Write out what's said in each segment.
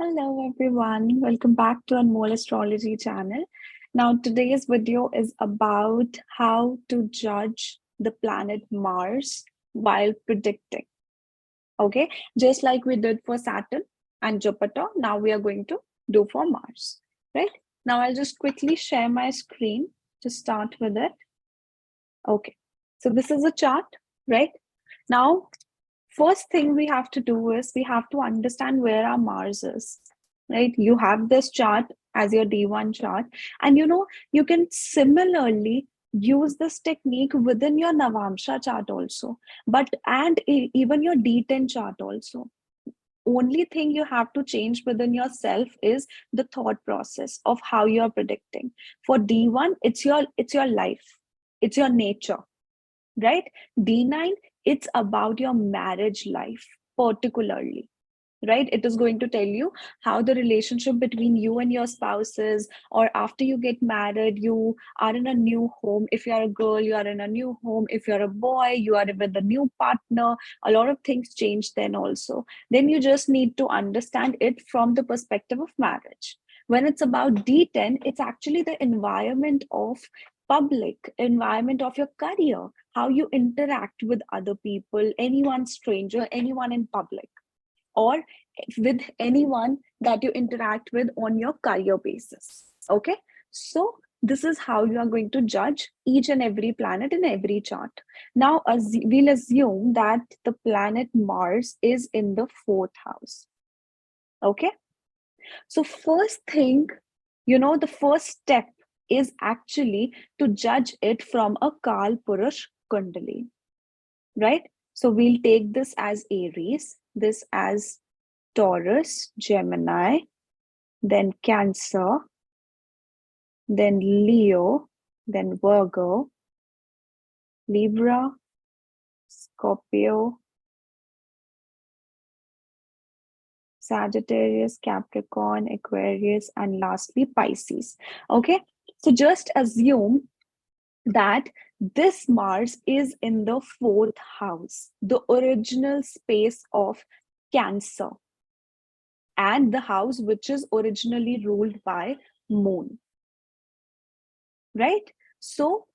Hello everyone, welcome back to Anmoll Astrology channel. Now today's video is about how to judge the planet Mars while predicting. Okay, just like we did for Saturn and Jupiter, now we are going to do for Mars, right? Now I'll just quickly share my screen to start with it. Okay, so this is a chart, right? Now first thing we have to do is we have to understand where our Mars is, right? You have this chart as your D1 chart, and you can similarly use this technique within your Navamsha chart also, but even your D10 chart also. Only thing you have to change within yourself is the thought process of how you're predicting. For D1, it's your life, it's your nature, right? D9, it's about your marriage life, particularly, right? It is going to tell you how the relationship between you and your spouse is, or after you get married, you are in a new home. If you are a girl, you are in a new home. If you're a boy, you are with a new partner. A lot of things change then also. Then you just need to understand it from the perspective of marriage. When it's about D10, it's actually the environment of public environment of your career, how you interact with other people, anyone stranger, anyone in public, or with anyone that you interact with on your career basis. Okay, so this is how you are going to judge each and every planet in every chart. Now we'll assume that the planet Mars is in the fourth house. Okay, so first thing, the first step is actually to judge it from a Kal Purush Kundali, right? So we'll take this as Aries, this as Taurus, Gemini, then Cancer, then Leo, then Virgo, Libra, Scorpio, Sagittarius, Capricorn, Aquarius, and lastly Pisces. Okay, so just assume that this Mars is in the fourth house, the original space of Cancer, and the house which is originally ruled by Moon, right? So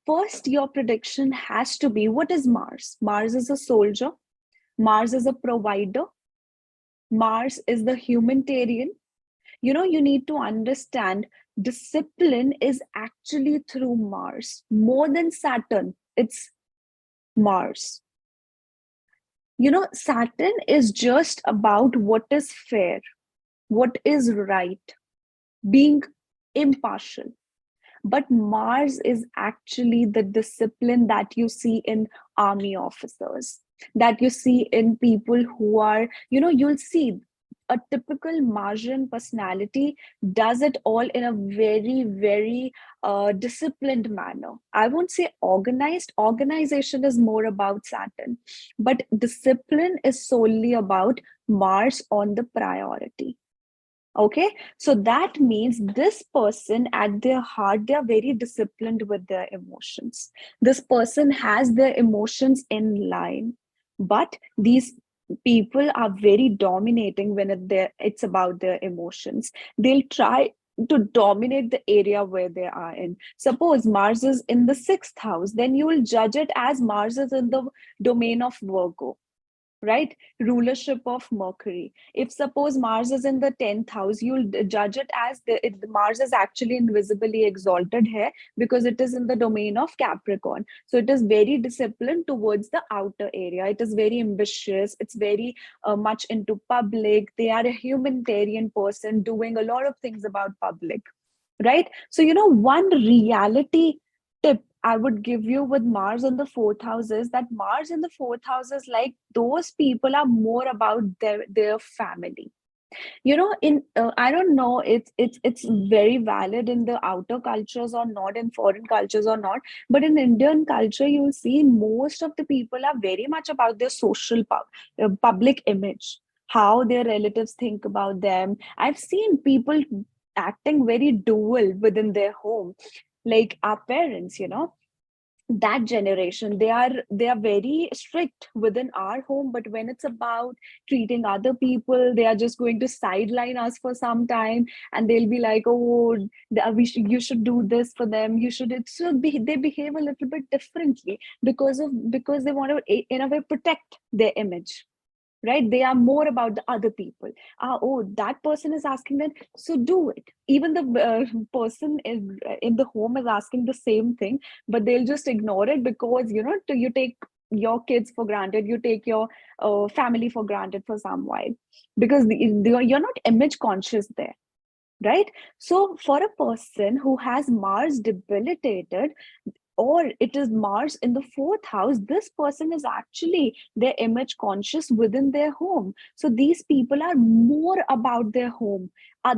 first your prediction has to be, what is Mars? Mars is a soldier, Mars is a provider, Mars is the humanitarian. You need to understand discipline is actually through Mars. More than Saturn, it's Mars. Saturn is just about what is fair, what is right, being impartial. But Mars is actually the discipline that you see in army officers, that you see in people who are, you'll see a typical Martian personality does it all in a very, very disciplined manner. I won't say organized. Organization is more about Saturn, but discipline is solely about Mars on the priority. Okay, so that means this person at their heart, they are very disciplined with their emotions. This person has their emotions in line, but these people are very dominating when it's about their emotions. They'll try to dominate the area where they are in. Suppose Mars is in the sixth house, then you will judge it as Mars is in the domain of Virgo, right? Rulership of Mercury. If suppose Mars is in the 10th house, you'll judge it as Mars is actually invisibly exalted here because it is in the domain of Capricorn. So it is very disciplined towards the outer area. It is very ambitious. It's very much into public. They are a humanitarian person doing a lot of things about public, right? So, one reality tip I would give you with Mars in the fourth house is that Mars in the fourth house is like those people are more about their family. In I don't know, it's very valid in the outer cultures or not, in foreign cultures or not, but in Indian culture, you will see most of the people are very much about their social public image, how their relatives think about them. I've seen people acting very dual within their home, like our parents. that generation, they are very strict within our home, but when it's about treating other people, they are just going to sideline us for some time, and they'll be like, oh, you should do this for them, you should, they behave a little bit differently because they want to in a way protect their image, right? They are more about the other people. Oh, that person is asking them, so do it. Even the person in the home is asking the same thing, but they'll just ignore it because, you take your kids for granted, you take your family for granted for some while, because you're not image conscious there, right? So for a person who has Mars debilitated, or it is Mars in the fourth house, this person is actually their image conscious within their home. So these people are more about their home, uh,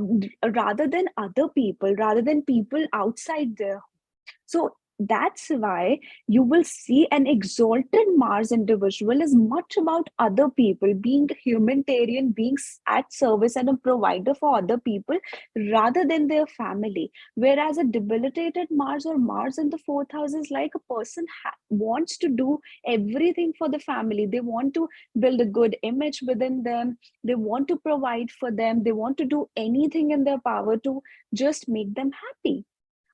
rather than other people, rather than people outside their. So that's why you will see an exalted Mars individual is much about other people, being a humanitarian, being at service and a provider for other people rather than their family. Whereas a debilitated Mars, or Mars in the fourth house, is like a person wants to do everything for the family. They want to build a good image within them. They want to provide for them. They want to do anything in their power to just make them happy.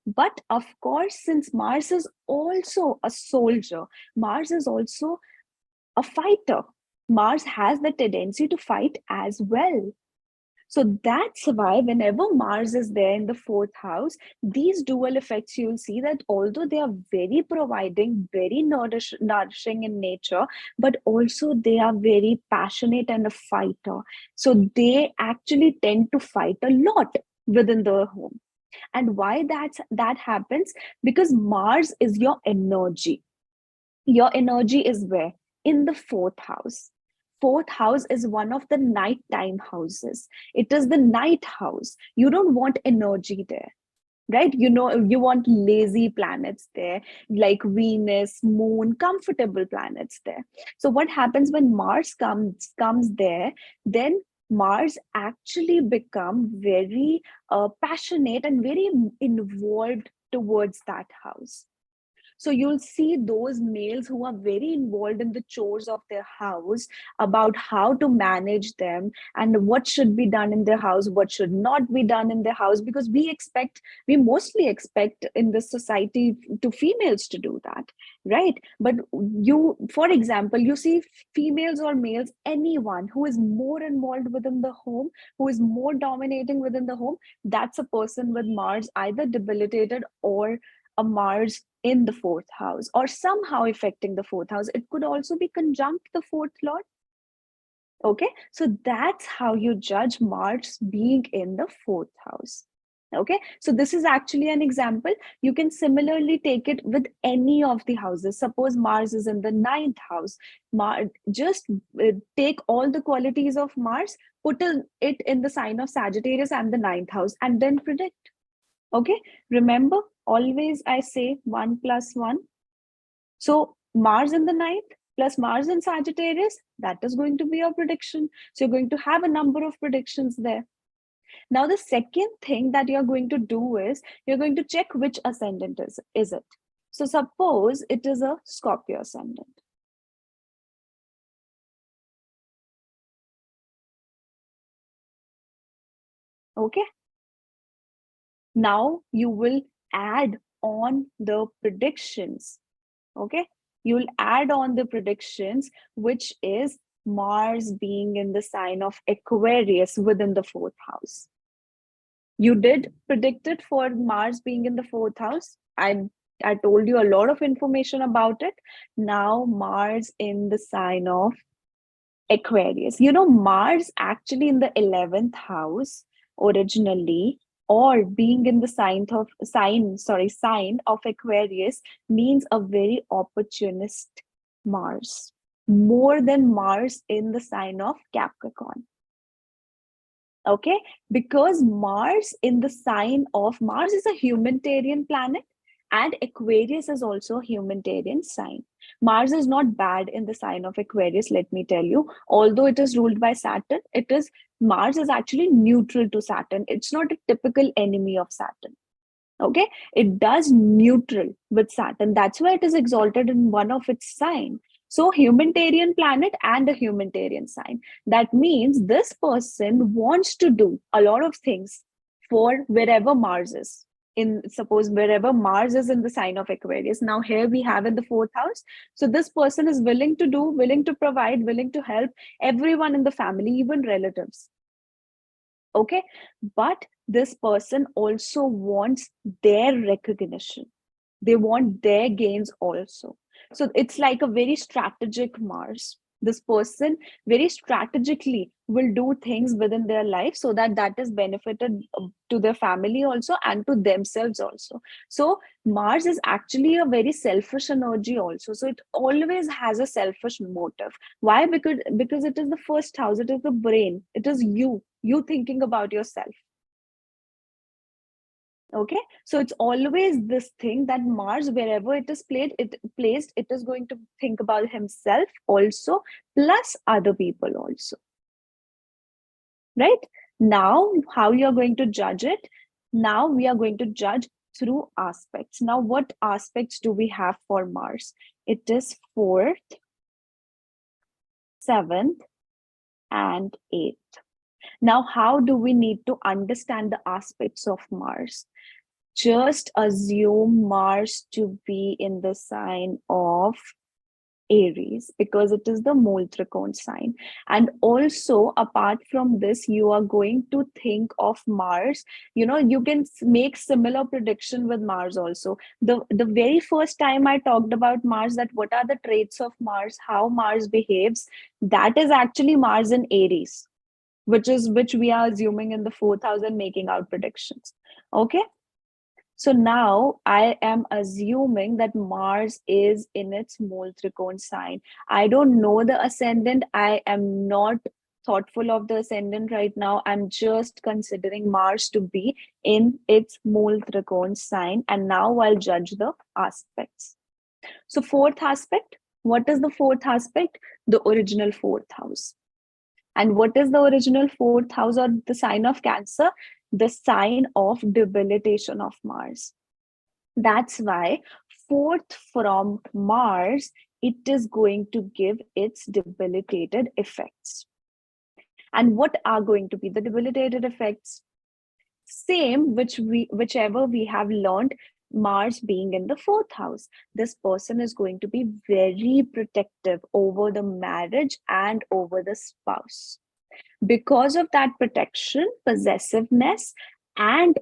But of course, since Mars is also a soldier, Mars is also a fighter. Mars has the tendency to fight as well. So that's why whenever Mars is there in the fourth house, these dual effects, you'll see that although they are very providing, very nourishing in nature, but also they are very passionate and a fighter. So they actually tend to fight a lot within the home. And why that happens? Because Mars is your energy. Your energy is where? In the fourth house. Fourth house is one of the nighttime houses. It is the night house. You don't want energy there, right? You want lazy planets there, like Venus, Moon, comfortable planets there. So what happens when Mars comes there? Then Mars actually become very passionate and very involved towards that house. So you'll see those males who are very involved in the chores of their house, about how to manage them and what should be done in their house, what should not be done in their house, because we mostly expect in this society to females to do that, right? But for example, you see females or males, anyone who is more involved within the home, who is more dominating within the home, that's a person with Mars either debilitated or a Mars in the fourth house, or somehow affecting the fourth house. It could also be conjunct the fourth lord. Okay, so that's how you judge Mars being in the fourth house. Okay, so this is actually an example. You can similarly take it with any of the houses. Suppose Mars is in the ninth house. Just take all the qualities of Mars, put it in the sign of Sagittarius and the ninth house, and then predict. Okay, remember, always I say 1 plus 1. So Mars in the ninth plus Mars in Sagittarius, that is going to be your prediction. So you're going to have a number of predictions there. Now, the second thing that you're going to do is you're going to check which ascendant is it. So suppose it is a Scorpio ascendant. Okay. Now you will add on the predictions. Okay, you'll add on the predictions, which is Mars being in the sign of Aquarius within the fourth house. You did predict it for Mars being in the fourth house. I told you a lot of information about it. Now Mars in the sign of Aquarius. Mars actually in the 11th house originally, or being in the sign of Aquarius, means a very opportunist Mars, more than Mars in the sign of Capricorn. Okay, because Mars is a humanitarian planet, and Aquarius is also a humanitarian sign. Mars is not bad in the sign of Aquarius, let me tell you. Although it is ruled by Saturn, Mars is actually neutral to Saturn. It's not a typical enemy of Saturn. Okay, it does neutral with Saturn. That's why it is exalted in one of its sign. So humanitarian planet and a humanitarian sign. That means this person wants to do a lot of things for wherever Mars is. In suppose wherever Mars is in the sign of Aquarius. Now here we have in the fourth house. So this person is willing to do, willing to provide, willing to help everyone in the family, even relatives. Okay, but this person also wants their recognition, they want their gains also. So it's like a very strategic Mars. This person very strategically will do things within their life so that that is benefited to their family also and to themselves also. So Mars is actually a very selfish energy also, so it always has a selfish motive. Why? Because it is the first house, it is the brain, it is you thinking about yourself. Okay, so it's always this thing that Mars, wherever it is placed, it is going to think about himself also, plus other people also. Right? Now, how you're going to judge it? Now we are going to judge through aspects. Now, what aspects do we have for Mars? It is 4th, 7th, and 8th. Now, how do we need to understand the aspects of Mars? Just assume Mars to be in the sign of Aries because it is the mole trikon sign. And also, apart from this, you are going to think of Mars. You can make similar prediction with Mars also. The very first time I talked about Mars, that what are the traits of Mars, how Mars behaves, that is actually Mars in Aries, which we are assuming in the 4th house and making out predictions. Okay, so now I am assuming that Mars is in its mole trikon sign. I don't know the ascendant. I am not thoughtful of the ascendant right now. I'm just considering Mars to be in its mole trikon sign. And now I'll judge the aspects. So, fourth aspect. What is the fourth aspect? The original 4th house. And what is the original 4th house or the sign of Cancer? The sign of debilitation of Mars. That's why 4th from Mars, it is going to give its debilitated effects. And what are going to be the debilitated effects? Same, whichever we have learned, Mars being in the 4th house. This person is going to be very protective over the marriage and over the spouse. Because of that protection, possessiveness, and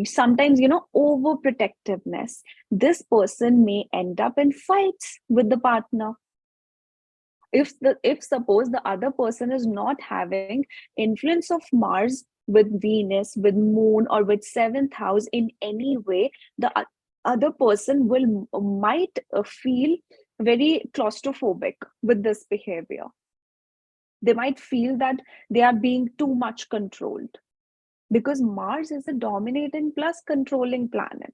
sometimes overprotectiveness, this person may end up in fights with the partner. If suppose the other person is not having influence of Mars with Venus, with Moon, or with 7th house in any way, the other person might feel very claustrophobic with this behavior. They might feel that they are being too much controlled because Mars is a dominating plus controlling planet.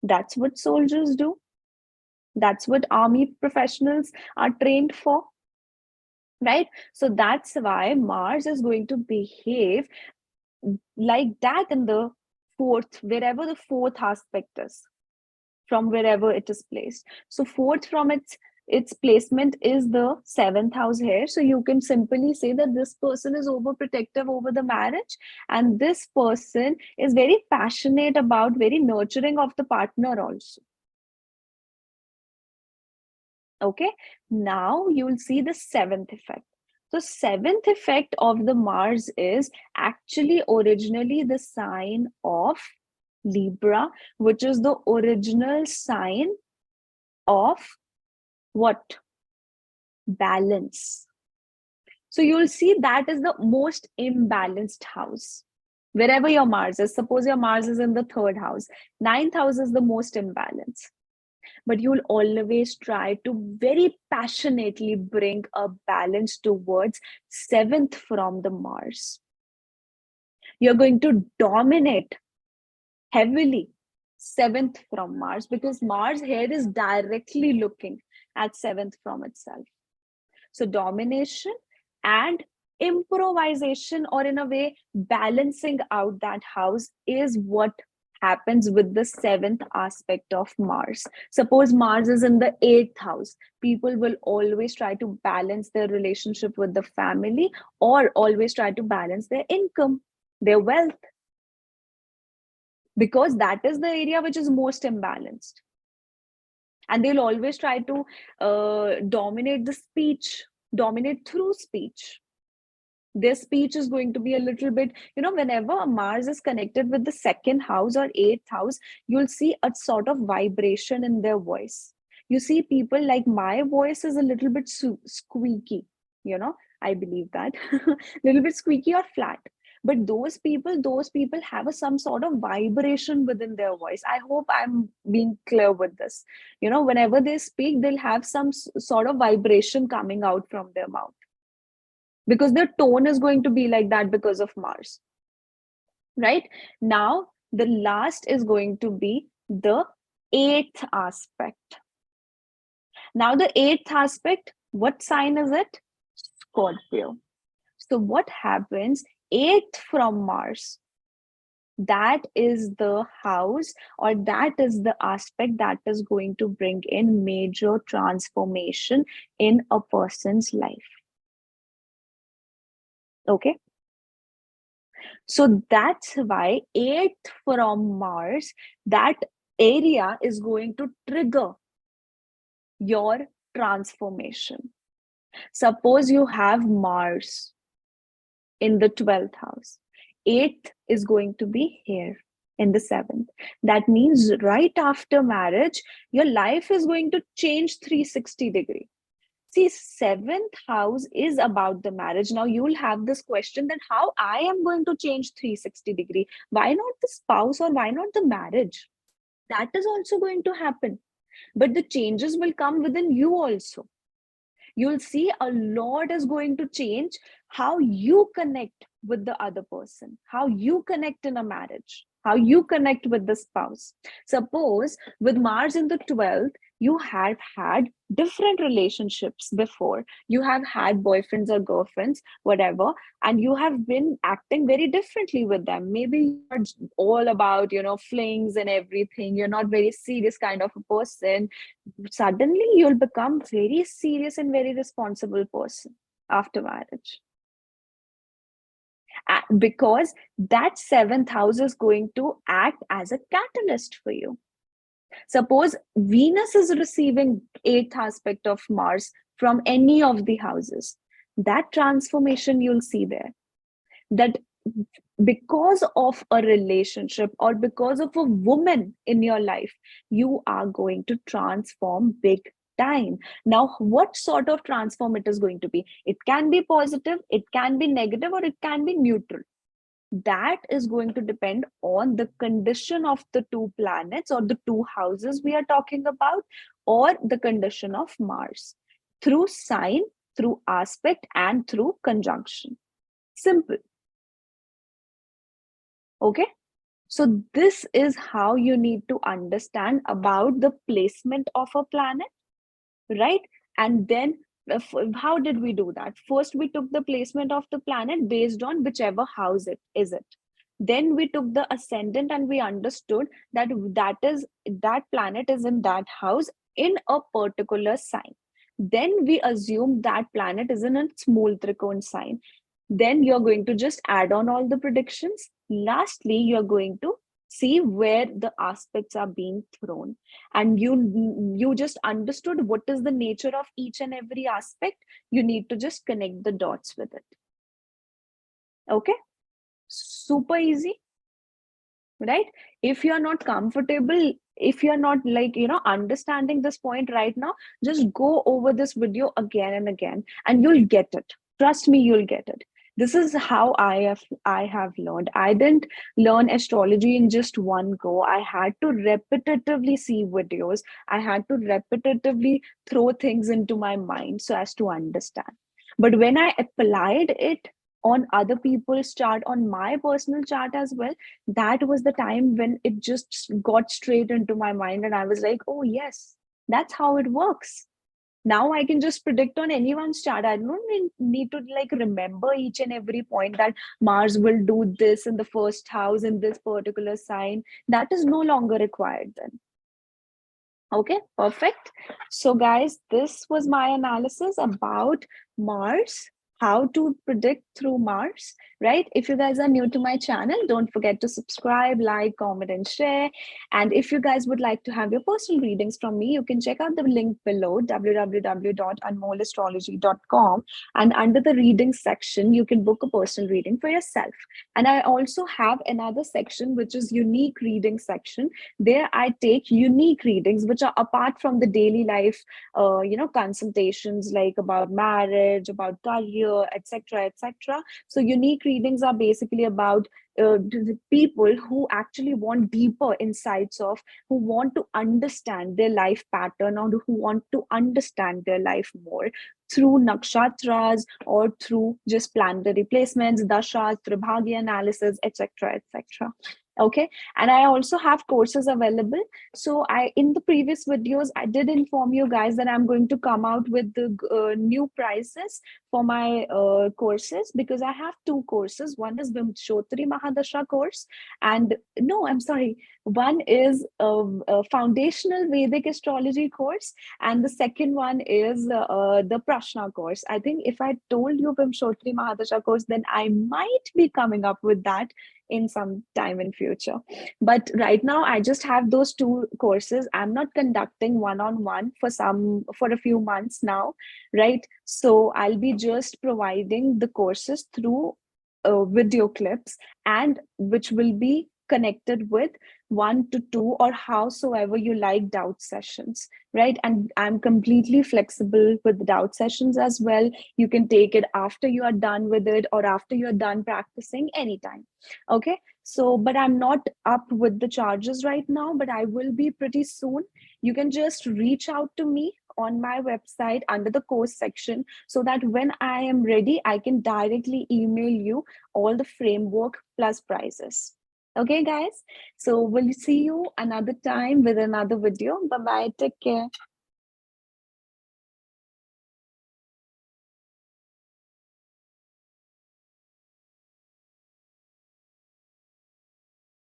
That's what soldiers do. That's what army professionals are trained for. Right? So that's why Mars is going to behave like that in the 4th, wherever the 4th aspect is, from wherever it is placed. So 4th from its placement is the 7th house here. So you can simply say that this person is overprotective over the marriage, and this person is very passionate about, very nurturing of the partner also. Okay, now you will see the 7th effect. So 7th effect of the Mars is actually originally the sign of Libra, which is the original sign of what? Balance. So you'll see that is the most imbalanced house. Wherever your Mars is, suppose your Mars is in the 3rd house, 9th house is the most imbalanced. But you'll always try to very passionately bring a balance towards 7th from the Mars. You're going to dominate heavily 7th from Mars because Mars here is directly looking at 7th from itself. So domination and improvisation, or in a way balancing out that house, is what happens with the seventh aspect of Mars. Suppose Mars is in the eighth house. People will always try to balance their relationship with the family, or always try to balance their income, their wealth, because that is the area which is most imbalanced. And they'll always try to dominate the speech, dominate through speech. Their speech is going to be a little bit, whenever Mars is connected with the second house or eighth house, you'll see a sort of vibration in their voice. You see people like, my voice is a little bit squeaky, I believe that. Little bit squeaky or flat. But those people have some sort of vibration within their voice. I hope I'm being clear with this. Whenever they speak, they'll have some sort of vibration coming out from their mouth, because their tone is going to be like that because of Mars. Right? Now, the last is going to be the eighth aspect. Now, the eighth aspect, what sign is it? Scorpio. So what happens? Eighth from Mars, that is the house, or that is the aspect that is going to bring in major transformation in a person's life. Okay. So that's why eighth from Mars, that area is going to trigger your transformation. Suppose you have Mars in the 12th house. Eighth is going to be here in the seventh. That means right after marriage, your life is going to change 360 degree. See, seventh house is about the marriage. Now you'll have this question that how I am going to change 360 degree. Why not the spouse, or why not the marriage? That is also going to happen. But the changes will come within you also. You'll see a lot is going to change how you connect with the other person, how you connect in a marriage, how you connect with the spouse. Suppose with Mars in the 12th, you have had different relationships before. You have had boyfriends or girlfriends, whatever, and you have been acting very differently with them. Maybe you're all about, flings and everything. You're not very serious kind of a person. Suddenly, you'll become very serious and very responsible person after marriage. Because that seventh house is going to act as a catalyst for you. Suppose Venus is receiving eighth aspect of Mars from any of the houses. That transformation you'll see there. That because of a relationship or because of a woman in your life, you are going to transform big time. Now, what sort of transform it is going to be? It can be positive, it can be negative, or it can be neutral. That is going to depend on the condition of the two planets or the two houses we are talking about, or the condition of Mars, through sign, through aspect, and through conjunction. Simple. Okay. So this is how you need to understand about the placement of a planet, right? And then how did we do that? First, we took the placement of the planet based on whichever house it is. Then we took the ascendant and we understood that that planet is in that house in a particular sign. Then we assumed that planet is in a small trikon sign. Then you're going to just add on all the predictions. Lastly, you're going to see where the aspects are being thrown, and you just understood what is the nature of each and every aspect. You need to just connect the dots with it. Okay, super easy, right? If you're not comfortable, if you're not understanding this point right now, just go over this video again and again, and you'll get it. Trust me, you'll get it. This is how I have learned. I didn't learn astrology in just one go. I had to repetitively see videos. I had to repetitively throw things into my mind so as to understand. But when I applied it on other people's chart, on my personal chart as well, that was the time when it just got straight into my mind, and I was like, oh yes, that's how it works. Now I can just predict on anyone's chart. I don't need to like remember each and every point that Mars will do this in the first house in this particular sign. That is no longer required then. Okay, perfect. So, guys, this was my analysis about Mars, how to predict through Mars, right? If you guys are new to my channel, don't forget to subscribe, like, comment, and share. And if you guys would like to have your personal readings from me, you can check out the link below www.anmollastrology.com. And under the reading section, you can book a personal reading for yourself. And I also have another section, which is unique reading section. There I take unique readings which are apart from the daily life consultations, like about marriage, about career, etc., etc. So unique readings are basically about the people who actually want deeper insights of, who want to understand their life pattern, or who want to understand their life more through nakshatras or through just planetary placements, dashas, tribhagya analysis, etc., etc. Okay, and I also have courses available. So I, in the previous videos, I did inform you guys that I'm going to come out with the new prices for my courses, because I have two courses. One is Vimshotri Mahadasha course, and no, I'm sorry, one is a foundational Vedic astrology course, and the second one is the Prashna course. I think if I told you Vimshotri Mahadasha course, then I might be coming up with that in some time in future. But right now I just have those two courses. I'm not conducting one-on-one for a few months now, right? So I'll be just providing the courses through video clips, and which will be connected with 1 to 2 or howsoever you like doubt sessions, right? And I'm completely flexible with the doubt sessions as well. You can take it after you are done with it or after you're done practicing, anytime. Okay, so but I'm not up with the charges right now, but I will be pretty soon. You can just reach out to me on my website under the course section, so that when I am ready, I can directly email you all the framework plus prices. Okay, guys, so we'll see you another time with another video. Bye bye, take care.